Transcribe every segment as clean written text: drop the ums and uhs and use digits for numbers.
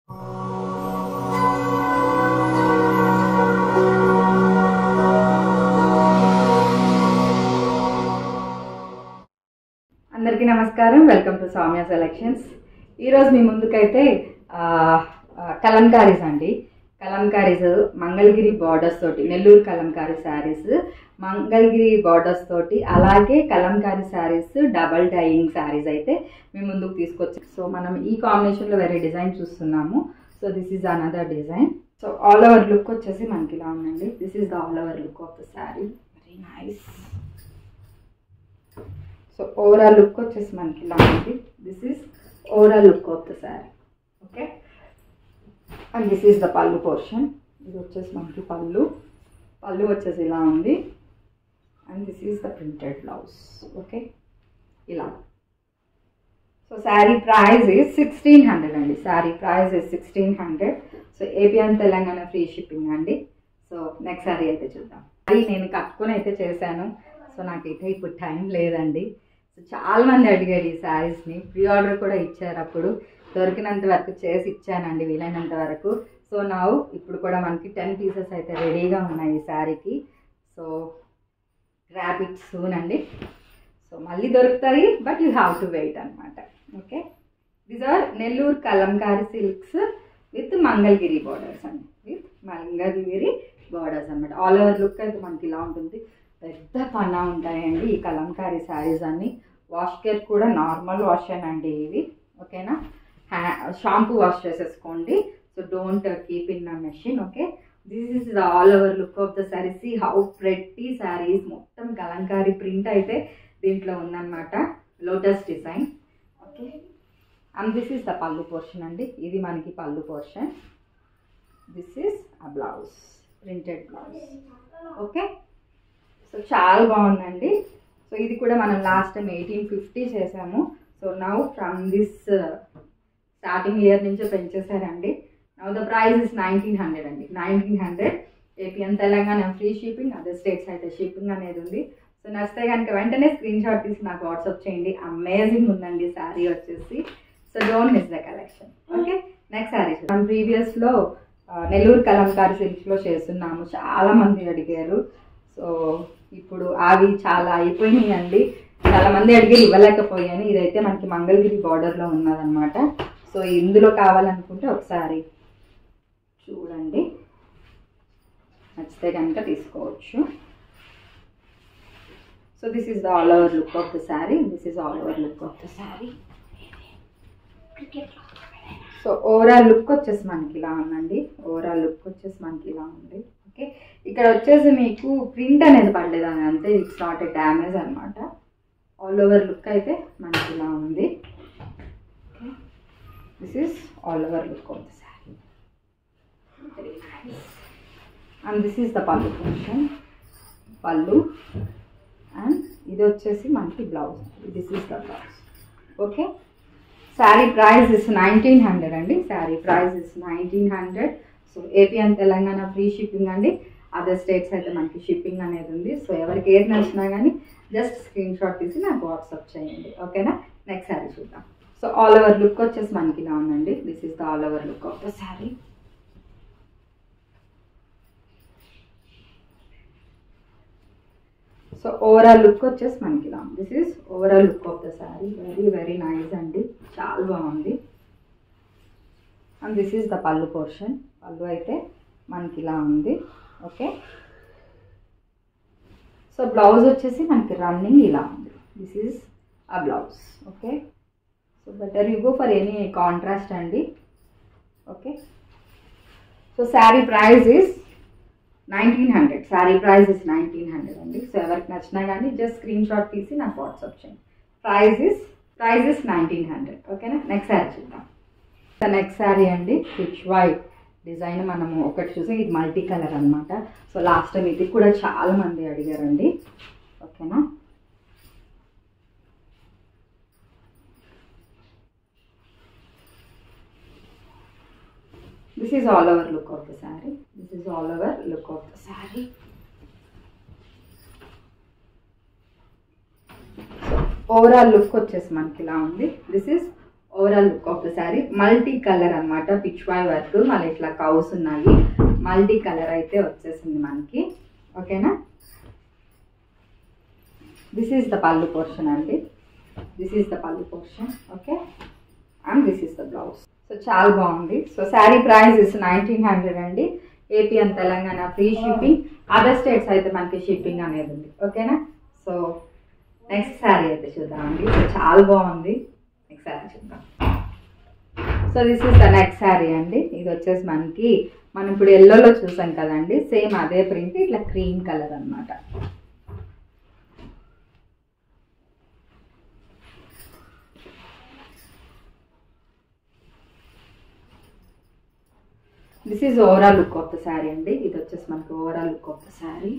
అందరికీ నమస్కారం. Welcome to Soumya selections. ఈరోజు మీ ముందుకైతే కలంకారీస్ అండి. కలంకారీస్ మంగళగిరి బార్డర్స్ తోటి, నెల్లూరు కలంకారీ శారీస్ మంగళగిరి బార్డర్స్ తోటి, అలాగే కలంకారీ శారీస్ డబల్ డైయింగ్ శారీస్ అయితే మీ ముందుకు తీసుకొచ్చాం. సో మనం ఈ కాంబినేషన్లో వేరే డిజైన్ చూస్తున్నాము. So this is another design. So all over look వచ్చేసి మనకి ఇలా ఉందండి. This is the all over look of the sari. Very nice. So overall look వచ్చేసి మనకి ఇలా ఉంది. This is overall look of the sari. Okay, and this is the pallu portion. ఇది వచ్చేసి మనకి పళ్ళు వచ్చేసి ఇలా ఉంది. And this is the printed blouse. Okay, ఇలా. సో శారీ ప్రైస్ ఈజ్ 1600 అండి. Sari price is 1600. So AP and Telangana free shipping అండి. సో నెక్స్ట్ శారీ అయితే చూద్దాం. అది నేను కట్టుకొని అయితే చేశాను. సో నాకైతే ఇప్పుడు టైం లేదండి. సో చాలామంది అడిగారు ఈ శారీస్ని. ప్రీ ఆర్డర్ కూడా ఇచ్చారు. అప్పుడు దొరికినంత వరకు చేసి ఇచ్చానండి, వీలైనంత వరకు. సో ఇప్పుడు కూడా మనకి 10 పీసెస్ అయితే రెడీగా ఉన్నాయి ఈ శారీకి. సో గ్రాబ్ ఇట్ సూన్ అండి. సో మళ్ళీ దొరుకుతాయి, but you have to wait అనమాట. Okay, these are Nellore kalamkari silks with Mangalagiri borders అండి. విత్ మంగళగిరి బార్డర్స్ అనమాట. ఆల్ ఓవర్ లుక్ అయితే మనకి ఇలా ఉంటుంది. పెద్ద పన్నా ఉంటాయండి ఈ కలంకారీ శారీస్ అన్ని. వాష్ కేర్ కూడా నార్మల్ వాష్ అండి ఇవి. ఓకేనా, షాంపూ వాష్ చేసేసుకోండి. So don't keep in a machine. Okay, this is the all over look of the sari. See how pretty saris. మొత్తం కలంకారీ ప్రింట్ అయితే దీంట్లో ఉందన్నమాట, lotus design. Okay, and this is the pallu portion అండి. ఇది మనకి pallu portion. This is a blouse, printed blouse. Okay, so చాలా బాగుందండి. So ఇది కూడా మనం లాస్ట్ టైం 1850 చేసాము. So now from this starting year నుంచే పెంచేసారండి. నౌ ద ప్రైస్ ఇస్ 1900 అండి. 1900 AP and Telangana free shipping, other states అయితే షిప్పింగ్ అనేది ఉంది. సో నచ్చితే కనుక వెంటనే స్క్రీన్ షాట్ తీసి నాకు వాట్సాప్ చేయండి. అమేజింగ్ ఉందండి శారీ వచ్చేసి. So don't miss the collection. Okay, next sari మనం ప్రీవియస్లో నెల్లూరు కలంకారీ సిల్క్స్లో చేస్తున్నాము. చాలామంది అడిగారు. సో ఇప్పుడు అవి చాలా అయిపోయినాయి అండి. చాలామంది అడిగి ఇవ్వలేకపోయాను. ఇదైతే మనకి మంగళగిరి బార్డర్లో ఉన్నదన్నమాట. సో ఇందులో కావాలనుకుంటే ఒకసారి చూడండి, నచ్చితే కనుక తీసుకోవచ్చు. So this is the all over look of the sari. This is all over look of the sari. So overall look వచ్చేసి మనకి ఇలా ఉందండి. ఓవరాల్ లుక్ వచ్చేసి మనకి ఇలా ఉంది. ఓకే, ఇక్కడ వచ్చేసి మీకు ప్రింట్ అనేది పడలేదు అని అంతే. ఇట్స్ నాట్ ఎ డ్యామేజ్ అనమాట. ఆల్ ఓవర్ లుక్ అయితే మనకి ఇలా ఉంది. Okay, this is all over look of the sari. Very nice. And this is the pallu portion. పళ్ళు. అండ్ ఇది వచ్చేసి మనకి blouse. This is the blouse. Okay, sari price is 1900 అండి. Sari price is 1900. So AP and Telangana free shipping అండి. Other states అయితే మనకి shipping అనేది ఉంది. సో ఎవరికి ఏది నచ్చినా కానీ జస్ట్ స్క్రీన్ షాట్ తీసి నాకు వాట్సాప్ చేయండి. ఓకేనా, నెక్స్ట్ శారీ చూద్దాం. సో ఆల్ ఓవర్ లుక్ వచ్చేసి మనకి ఇలా ఉందండి. This is the all over look of the sari. So overall look వచ్చేసి మనకి ఇలా ఉంది. This is overall look of the sari. Very very nice అండి, చాలా బాగుంది. And this is the pallu portion. పళ్ళు అయితే మనకి ఇలా ఉంది. ఓకే, సో బ్లౌజ్ వచ్చేసి మనకి రన్నింగ్ ఇలా ఉంది. This is a blouse. Okay, so better you go for any contrast అండి. Okay, so sari price is 1900. Sari price is 1900 అండి. సో ఎవరికి నచ్చినా కానీ జస్ట్ స్క్రీన్ షాట్ తీసి నాకు వాట్సాప్ చేయండి. Price is 1900. ఓకేనా, నెక్స్ట్ శారీ చూద్దాం. నెక్స్ట్ శారీ అండి, రిచ్ వైట్ డిజైన్. మనము ఒకటి చూసి ఇది మల్టీ కలర్ అనమాట. సో లాస్ట్ టైం ఇది కూడా చాలా మంది అడిగారండి. ఓకేనా, this is all over look of the saree. This is all over look of the saree. So overall look వచ్చేసి మనకి ఇలా ఉంది. This is overall look of the sari. Multi colour అనమాట, పిచ్వాయ్ వర్క్, మళ్ళీ ఇట్లా కౌస్ ఉన్నాయి, మల్టీ కలర్ అయితే వచ్చేసింది మనకి. ఓకేనా. This is the pallu portion అండి, this is the pallu portion. Okay, and this is the blouse. So చాలా బాగుంది. సో శారీ ప్రైస్ ఇస్ 1900 అండి. AP and Telangana free shipping, other states అయితే మనకి షిప్పింగ్ అనేది ఉంది. ఓకేనా. సో నెక్స్ట్ శారీ అయితే చూద్దామండి. సో చాలా బాగుంది, నెక్స్ట్ శారీ చూద్దాం. So this is the next sari అండి. ఇది వచ్చేసి మనకి మనం ఇప్పుడు ఎల్లోలో చూసాం కదండి, సేమ్ అదే ప్రింట్, ఇట్లా క్రీమ్ కలర్ అనమాట. This is overall look of the sari అండి. ఇది వచ్చేసి మనకి overall look of the sari.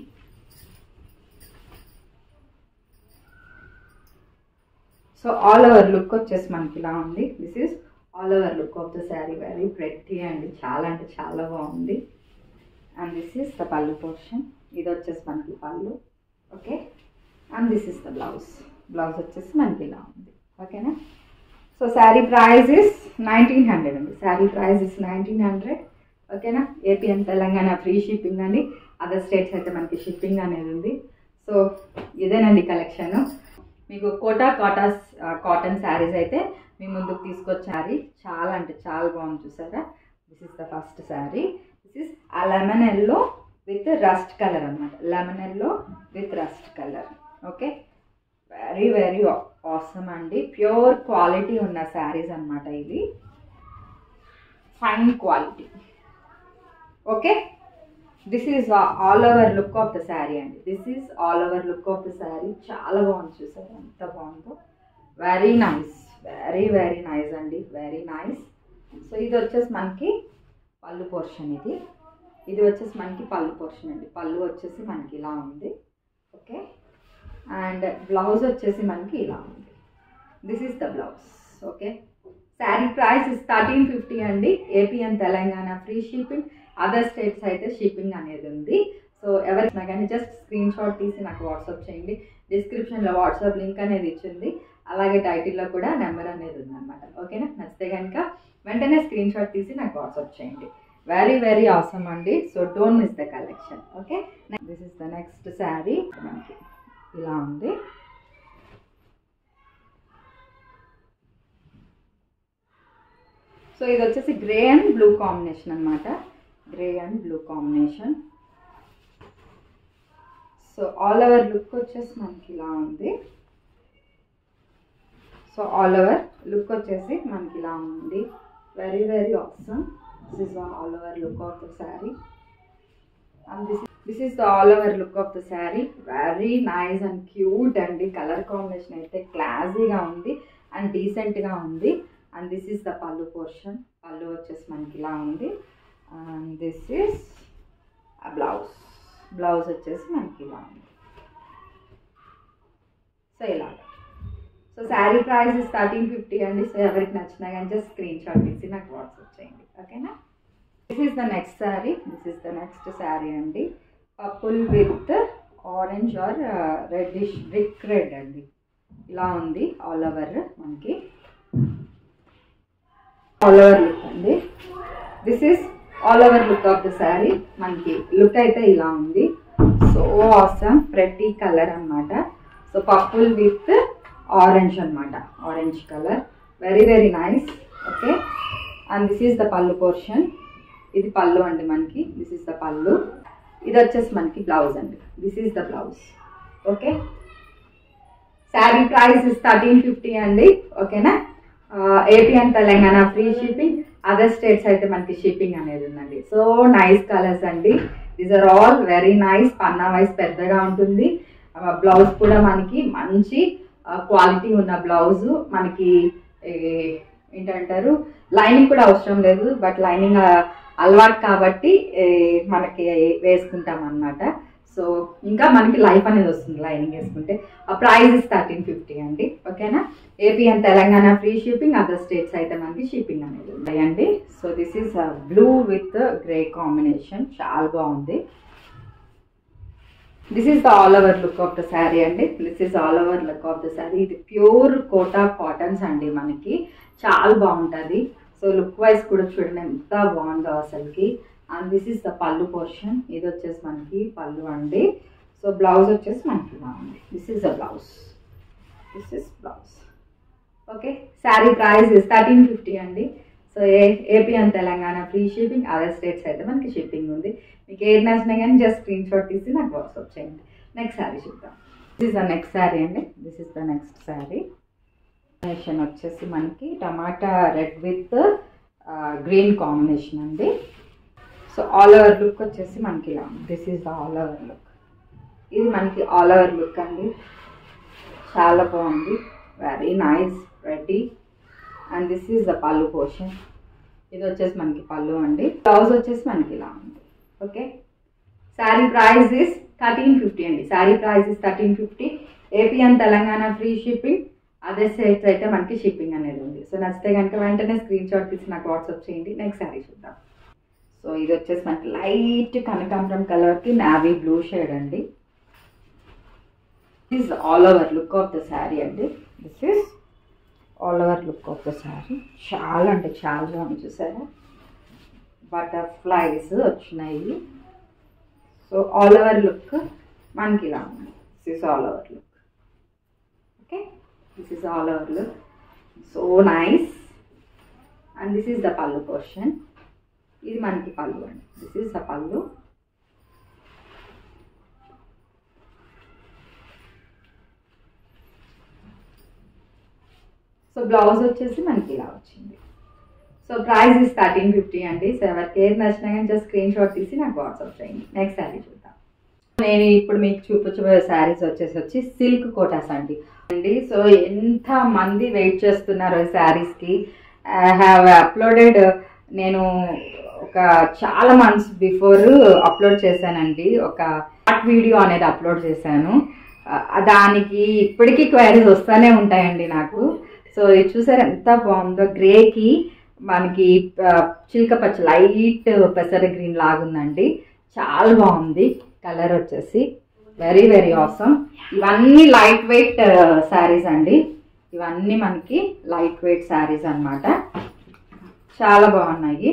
So all over look వచ్చేసి మనకి ఇలా ఉంది. This is all over look of the sari. Very pretty అండి, చాలా అంటే చాలా బాగుంది. And this is the pallu portion. ఇది వచ్చేసి మనకి పల్లు. Okay, and this is the blouse. Blouse వచ్చేసి మనకి ఇలా ఉంది. ఓకేనా. సో శారీ ప్రైస్ ఇస్ 1900 అండి. Sari price is 1900. ఓకేనా. AP and Telangana free shipping అండి, అదర్ స్టేట్స్ అయితే మనకి షిప్పింగ్ అనేది ఉంది. సో ఇదేనండి కలెక్షన్. మీకు కోటా కాటన్ శారీస్ అయితే మీ ముందుకు తీసుకొచ్చారు. చాలా అంటే చాలా బాగుంది, చూసారా. This is the first sari. This is a lemon yellow with rust colour అనమాట, lemon yellow with rust colour. Okay, very very awesome అండి. ప్యూర్ క్వాలిటీ ఉన్న శారీస్ అనమాట ఇవి, fine quality. Okay, this is all over look of the sari అండి. This is all over look of the sari. చాలా బాగుంది, చూసారు ఎంత బాగుందో. Very nice, very very nice అండి, వెరీ నైస్. సో ఇది వచ్చేసి మనకి పళ్ళు పోర్షన్. ఇది వచ్చేసి మనకి పళ్ళు పోర్షన్ అండి. పళ్ళు వచ్చేసి మనకి ఇలా ఉంది. ఓకే, అండ్ బ్లౌజ్ వచ్చేసి మనకి ఇలా ఉంది. This is the blouse. Okay, sari price is 1350 అండి. AP and Telangana free shipping, other states అయితే షిప్పింగ్ అనేది ఉంది. సో ఎవరైనా కానీ జస్ట్ స్క్రీన్ షాట్ తీసి నాకు వాట్సాప్ చేయండి. డిస్క్రిప్షన్లో వాట్సాప్ లింక్ అనేది ఇచ్చింది, అలాగే టైటిల్లో కూడా నెంబర్ అనేది ఉందన్నమాట. ఓకేనా. నచ్చితే కనుక వెంటనే స్క్రీన్ షాట్ తీసి నాకు వాట్సాప్ చేయండి. వెరీ వెరీ ఆసమ్ అండి. So don't miss the collection. Okay, this is the next sari. మనకి ఇలా ఉంది. సో ఇది వచ్చేసి గ్రే అండ్ బ్లూ కాంబినేషన్ అనమాట, grey and blue combination. So all over look వచ్చేసి మనకి ఇలా ఉంది. సో ఆల్ ఓవర్ లుక్ వచ్చేసి మనకి ఇలా ఉంది. Very very awesome. This is all over look of the sari. And this is the all over look of the sari. Very nice and cute అండి. Colour combination అయితే క్లాసీగా ఉంది అండ్ డీసెంట్గా ఉంది. And this is the pallu portion. పల్లు వచ్చేసి మనకి ఇలా ఉంది. అండ్ దిస్ ఈస్ ఆ బ్లౌజ్. బ్లౌజ్ వచ్చేసి మనకి ఇలా ఉంది. సో ఇలాగ. సో శారీ ప్రైస్ ఇస్ 1350 అండి. సో ఎవరికి నచ్చినా కానీ జస్ట్ స్క్రీన్ షాట్ తీసి నాకు వాట్సాప్ చేయండి. ఓకేనా. This is the next sari. This is the next sari అండి. Purple with orange or reddish brick red అండి. ఇలా ఉంది ఆల్ ఓవర్ మనకి. ఆల్ ఓవర్ లుక్ అండి. This is all over look of the sari. మనకి లుక్ అయితే ఇలా ఉంది. సో ఆసమ్, ప్రెట్టి కలర్ అనమాట. సో పర్పుల్ విత్ ఆరెంజ్ అనమాట, orange colour. Very very nice. Okay, and this is the pallu portion. ఇది పళ్ళు అండి మనకి. దిస్ ఈస్ ద పళ్ళు. ఇది వచ్చేసి మనకి బ్లౌజ్ అండి. This is the blouse. Okay, sari price is 1350 అండి. ఓకేనా. AP and Telangana free shipping, other states అయితే మనకి షిప్పింగ్ అనేది ఉందండి. సో నైస్ కలర్స్ అండి. These are all very nice. పన్నా వైస్ పెద్దగా ఉంటుంది. బ్లౌజ్ కూడా మనకి మంచి క్వాలిటీ ఉన్న బ్లౌజు. మనకి ఏంటంటారు, లైనింగ్ కూడా అవసరం లేదు, బట్ లైనింగ్ అలవాటు కాబట్టి మనకి వేసుకుంటాం అన్నమాట. సో ఇంకా మనకి లైఫ్ అనేది వస్తుంది లైనింగ్ వేసుకుంటే. ఆ ప్రైస్ ఇస్ 1350 అండి. ఓకేనా. AP and Telangana free shipping, other states అయితే మనకి షిప్పింగ్ అనేది ఉంటాయండి. So this is blue with grey combination. చాలా బాగుంది. This is the all over look of the sari అండి. This is all over look of the sari. ఇది ప్యూర్ కోటా కాటన్స్ అండి మనకి. చాలా బాగుంటుంది. సో లుక్ వైజ్ కూడా చూడండి ఎంత బాగుందో అసలుకి. And this is the pallu portion. ఇది వచ్చేసి మనకి పళ్ళు అండి. సో బ్లౌజ్ వచ్చేసి మనకి ఇలా ఉంది. This is the blouse. This is blouse. Okay, sari price is 1350 అండి. So AP and Telangana free shipping, other states అయితే మనకి షిప్పింగ్ ఉంది. మీకు ఏది నచ్చినా కానీ జస్ట్ స్క్రీన్ షాట్ తీసి నాకు వాట్సాప్ చేయండి. నెక్స్ట్ శారీ చూద్దాం. This is the next sari అండి. This is the next sari. Combination వచ్చేసి మనకి టమాటా రెడ్ విత్ గ్రీన్ కాంబినేషన్ అండి. సో ఆల్ ఓవర్ లుక్ వచ్చేసి మనకి ఇలా ఉంది. This is the all over look. ఇది మనకి ఆల్ ఓవర్ లుక్ అండి. చాలా బాగుంది, very nice, ready. And this is the pallu portion. ఇది వచ్చేసి మనకి పళ్ళు అండి. బ్లౌజ్ వచ్చేసి మనకి ఇలా ఉంది. ఓకే, శారీ ప్రైస్ ఇస్ 1350 అండి. Sari price is 1350. AP and Telangana free shipping, other states అయితే మనకి షిప్పింగ్ అనేది ఉంది. సో నచ్చితే కనుక వెంటనే స్క్రీన్ షాట్ తీసి నాకు వాట్సాప్ చేయండి. నెక్స్ట్ శారీ చూద్దాం. సో ఇది వచ్చేసి మనకి లైట్ కనకాంబరం కలర్కి నావీ బ్లూ షేడ్ అండి. This is all over look of the sari అండి. This is all over look of the sari. చాలా అంటే చాలా బాగుంది, చూసారా? బటర్ఫ్లైస్ వచ్చినాయి. సో ఆల్ ఓవర్ లుక్ మనకి ఇలా ఉంది. This is all over look. Okay, this is all over look. So nice. And this is the pallu portion. ఇది మనకి పళ్ళు అండి. దిస్ ఈస్ ద పళ్ళు. సో బ్లౌజ్ వచ్చేసి మనకి ఇలా వచ్చింది. సో ప్రైస్ ఇస్ 1350 అండి. సో ఎవరికి ఏది నచ్చినా కానీ జస్ట్ స్క్రీన్ షాట్ తీసి నాకు వాట్సాప్ చేయండి. నెక్స్ట్ శారీ చూద్దాం. నేను ఇప్పుడు మీకు చూపించబోయే శారీస్ వచ్చి సిల్క్ కోటాస్ అండి. సో ఎంత మంది వెయిట్ చేస్తున్నారు ఈ శారీస్కి. ఐ హ్యావ్ అప్లోడెడ్, నేను ఒక చాలా మంత్స్ బిఫోర్ అప్లోడ్ చేశానండి. ఒక షార్ట్ వీడియో అనేది అప్లోడ్ చేశాను. దానికి ఇప్పటికీ క్వైరీస్ వస్తూనే ఉంటాయండి నాకు. సో ఇది చూసారు ఎంత బాగుందో. గ్రేకి మనకి చిలక పచ్చ లైట్ పెసర గ్రీన్ లాగుందండి. చాలా బాగుంది కలర్ వచ్చేసి. Very very awesome. ఇవన్నీ లైట్ వెయిట్ శారీస్ అండి. ఇవన్నీ మనకి లైట్ వెయిట్ శారీస్ అన్నమాట. చాలా బాగున్నాయి.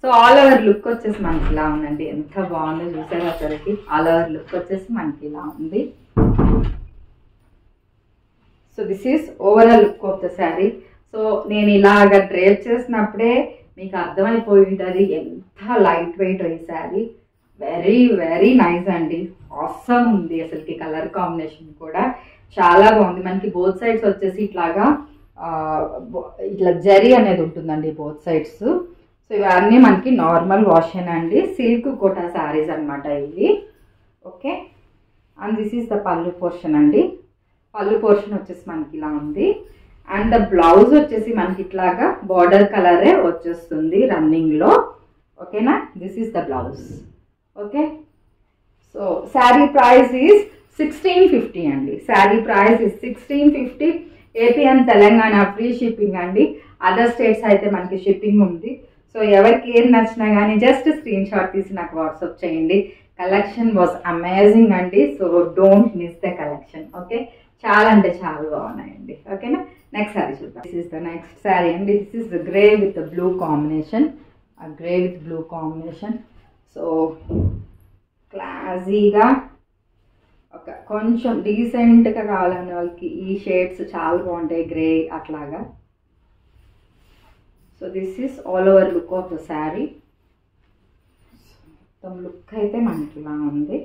సో ఆల్ ఓవర్ లుక్ వచ్చేసి మనకి ఇలా ఉందండి. ఎంత బాగుందో చూసారు అసలుకి. ఆల్ ఓవర్ లుక్ వచ్చేసి మనకి ఇలా ఉంది. So this is overall look of the sari. So నేను ఇలాగ డ్రేప్ చేసినప్పుడే మీకు అర్థమైపోయి ఉంటుంది ఎంత లైట్ వెయిట్ ఈ శారీ. వెరీ వెరీ నైస్ అండి. ఆసమ్ ఉంది అసలుకి. కలర్ కాంబినేషన్ కూడా చాలా బాగుంది. మనకి బోత్ సైడ్స్ వచ్చేసి ఇట్లాగా ఇట్లా జరీ అనేది ఉంటుందండి బోత్ సైడ్స్. సో ఇవన్నీ మనకి నార్మల్ వాషన్ అండి. సిల్క్ కోటా శారీస్ అనమాట ఇవి. Okay, and this is the pallu portion అండి. పళ్ళు పోర్షన్ వచ్చేసి మనకి ఇలా ఉంది. అండ్ ద బ్లౌజ్ వచ్చేసి మనకి ఇట్లాగా బార్డర్ కలరే వచ్చేస్తుంది రన్నింగ్లో. ఓకేనా, this is the blouse. Okay, so sari price is 1650 అండి. Sari price is 1650. AP and Telangana free shipping అండి. అదర్ స్టేట్స్ అయితే మనకి షిప్పింగ్ ఉంది. సో ఎవరికి ఏది నచ్చినా కానీ జస్ట్ స్క్రీన్ షాట్ తీసి నాకు వాట్సాప్ చేయండి. కలెక్షన్ వాజ్ అమేజింగ్ అండి. So don't miss the collection. Okay, చాలా అంటే చాలా బాగున్నాయండి. ఓకేనా, నెక్స్ట్ శారీ చూద్దాం. This is the next sari అండి. This is the grey with blue combination. Grey with blue combination. So క్లాసీగా ఒక కొంచెం డీసెంట్గా కావాలనే వాళ్ళకి ఈ షేడ్స్ చాలా బాగుంటాయి. గ్రే అట్లాగా. So this is all over look of the sari. మొత్తం లుక్ అయితే మనకి ఇలా ఉంది.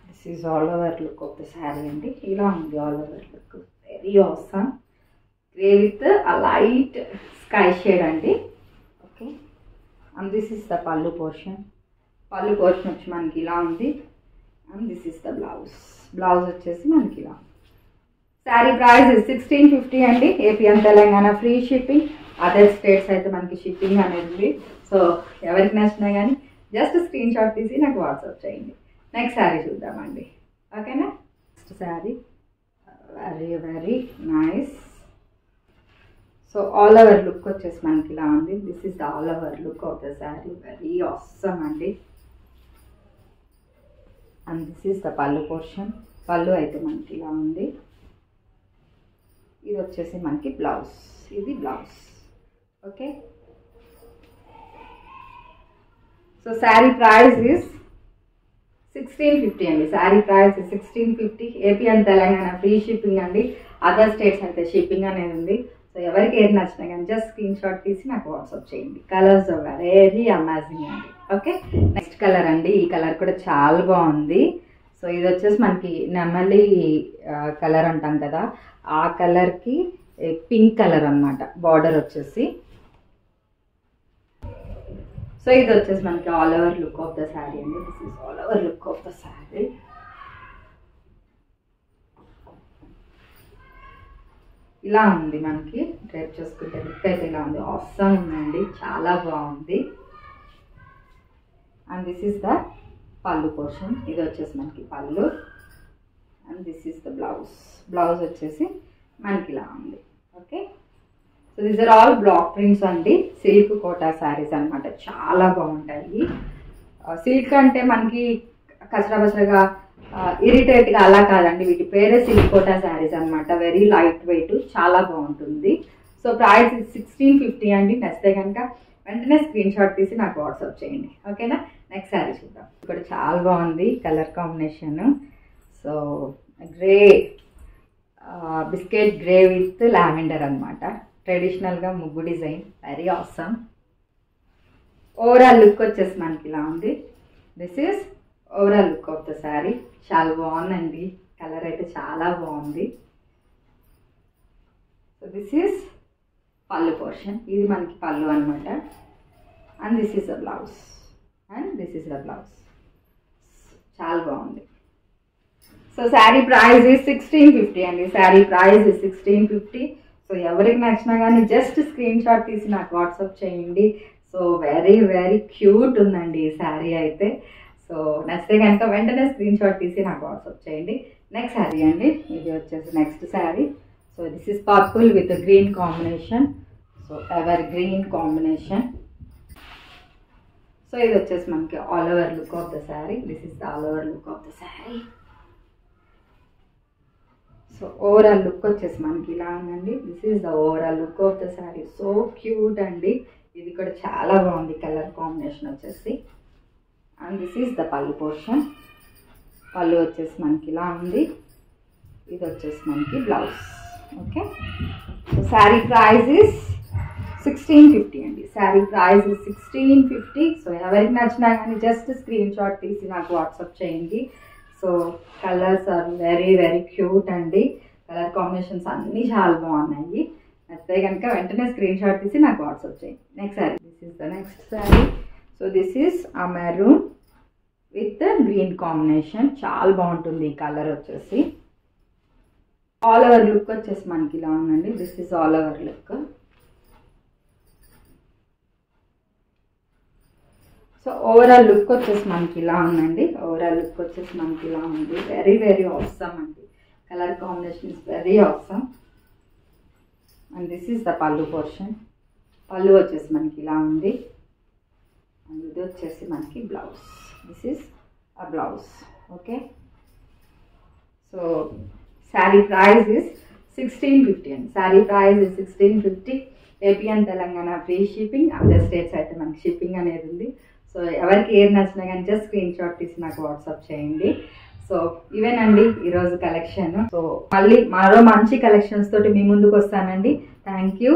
This is all over look of the sari అండి. ఇలా ఉంది all over look. Very awesome. Grey with a light sky shade అండి. Okay, and this is the pallu portion. Pallu portion వచ్చి మనకి ఇలా ఉంది. And this is the blouse. Blouse వచ్చేసి మనకి ఇలా. శారీ ప్రైస్ 1650 అండి. AP and Telangana free shipping. Other states అయితే మనకి షిప్పింగ్ అనేది ఉంది. సో ఎవరికి నచ్చినా కానీ జస్ట్ స్క్రీన్ షాట్ తీసి నాకు వాట్సాప్ చేయండి. నెక్స్ట్ శారీ చూద్దామండి. ఓకేనా, next sari very very nice. So all over look వచ్చేసి మనకి ఇలా ఉంది. This is the all over look of the sari. Very awesome అండి. And this is the pallu portion. పళ్ళు అయితే మనకి ఇలా ఉంది. ఇది వచ్చేసి మనకి బ్లౌజ్, ఇది blouse. Okay, so sari price is 1650 అండి. Sari price 1650. AP and Telangana free shipping అండి. అదర్ స్టేట్స్ అయితే షిప్పింగ్ అనేది ఉంది. సో ఎవరికి ఏది నచ్చినా కానీ జస్ట్ స్క్రీన్ షాట్ తీసి నాకు వాట్సాప్ చేయండి. కలర్స్ వెరీ అమేజింగ్ అండి. ఓకే, నెక్స్ట్ కలర్ అండి. ఈ కలర్ కూడా చాలా బాగుంది. సో ఇది వచ్చేసి మనకి నెమలి కలర్ అంటాం కదా, ఆ కలర్కి పింక్ కలర్ అన్నమాట బార్డర్ వచ్చేసి. సో ఇది వచ్చేసి మనకి all over look of the sari అండి. This is all over look of the sari. ఇలా ఉంది మనకి డ్రైప్ చేసుకుంటే లుక్ అయితే ఇలా ఉంది. ఆసమ్ ఉందండి, చాలా బాగుంది. And this is the pallu portion. ఇది వచ్చేసి మనకి pallu. And this is the blouse. Blouse వచ్చేసి మనకి ఇలా ఉంది. Okay, so these are all block prints అండి. సిల్క్ కోటా శారీస్ అనమాట, చాలా బాగుంటాయి. సిల్క్ అంటే మనకి కచరాబచరగా ఇరిటేట్గా అలా కాదండి, వీటి పేరే సిల్క్ కోటా శారీస్ అనమాట. వెరీ లైట్ వెయిట్, చాలా బాగుంటుంది. సో ప్రైస్ 1650 అండి. నచ్చితే కనుక వెంటనే స్క్రీన్ షాట్ తీసి నాకు వాట్సాప్ చేయండి. ఓకేనా, నెక్స్ట్ శారీ చూద్దాం. ఇక్కడ చాలా బాగుంది colour combination. So grey, biscuit grey with lavender అనమాట. ట్రెడిషనల్గా ముగ్గు design, very awesome. Overall look వచ్చేసి మనకి ఇలా ఉంది. This is overall look of the sari. చాలా బాగుందండి, కలర్ అయితే చాలా బాగుంది. సో దిస్ ఈస్ పళ్ళు పోర్షన్. ఇది మనకి పళ్ళు అనమాట. And this is the blouse. And this is the blouse. చాలా బాగుంది. సో శారీ ప్రైస్ ఈజ్ 1650 అండి. Sari price is 1650. సో ఎవరికి నచ్చినా కానీ జస్ట్ స్క్రీన్ షాట్ తీసి నాకు వాట్సాప్ చేయండి. సో వెరీ వెరీ క్యూట్ ఉందండి ఈ శారీ అయితే. సో నచ్చితే కనుక వెంటనే స్క్రీన్ షాట్ తీసి నాకు వాట్సాప్ చేయండి. నెక్స్ట్ శారీ అండి. ఇది వచ్చేసి next sari. So this is purple with green combination. So ever green combination. So ఇది వచ్చేసి మనకి all over look of the sari. This is the all over look of the sari. So overall look వచ్చేసి మనకి ఇలా ఉందండి. This is the overall look of the sari. So cute అండి. ఇది కూడా చాలా బాగుంది కలర్ కాంబినేషన్ వచ్చేసి. And this is the pallu portion. పళ్ళు వచ్చేసి మనకి ఇలా ఉంది. ఇది వచ్చేసి మనకి blouse. Okay, so sari price is 1650 అండి. Sari price is 1650. సో ఎవరికి నచ్చినా కానీ జస్ట్ స్క్రీన్ షాట్ తీసి నాకు వాట్సాప్ చేయండి. So colours are very very cute అండి. కలర్ కాంబినేషన్స్ అన్నీ చాలా బాగున్నాయి. నచ్చితే కనుక వెంటనే స్క్రీన్ షాట్ తీసి నాకు వాట్సాప్ చేయండి. Next sari. This is the next sari. So this is ఆ మెరూన్ విత్ గ్రీన్ కాంబినేషన్. చాలా బాగుంటుంది ఈ కలర్ వచ్చేసి. ఆల్ ఓవర్ లుక్ వచ్చేసి మనకి ఇలా ఉందండి. This is all over look. So overall look వచ్చేసి మనకి ఇలా ఉందండి. ఓవరాల్ లుక్ వచ్చేసి మనకి ఇలా ఉంది. వెరీ వెరీ ఆసమ్ అండి. Colour combination is very awesome. And this is the pallu portion. పళ్ళు వచ్చేసి మనకి ఇలా ఉంది. అండ్ ఇది వచ్చేసి మనకి blouse. This is a blouse. Okay, so sari price is 1650 అండి. Sari price is 1650. AP and Telangana free shipping. Other states అయితే మనకి షిప్పింగ్ అనేది ఉంది. సో ఎవరికి ఏది నచ్చినా కానీ జస్ట్ స్క్రీన్ షాట్ తీసి నాకు వాట్సాప్ చేయండి. సో ఇవేనండి ఈరోజు కలెక్షన్. సో మళ్ళీ మరో మంచి కలెక్షన్స్ తోటి మీ ముందుకు వస్తానండి. Thank you.